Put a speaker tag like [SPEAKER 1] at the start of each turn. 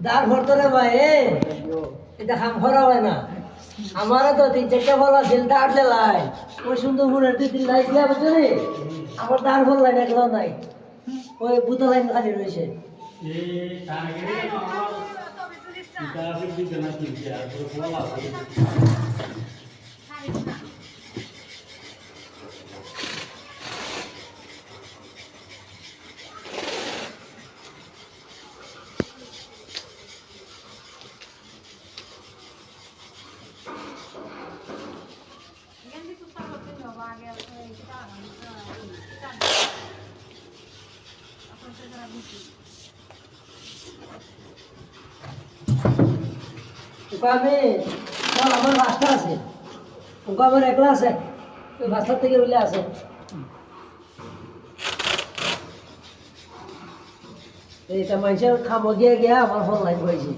[SPEAKER 1] দাঁড় ভরতো রে ভাই এটা খাম করা হয় না আমারও তো 3-4টা বল আছে দাঁড় লাই ওই সুন্দর ফুলের 2-3 লাইন ছিল বুঝলি আমার দাঁড় ভর লাইন একলা নাই ওই বুতা লাইন খালি রয়েছে আমি আমার রাস্তা আছে ওকে আমার একলা আছে ওই রাস্তার থেকে উঠলে আছে এটা মানুষের খামো গিয়ে গিয়া আমার ফোন লাইন করেছি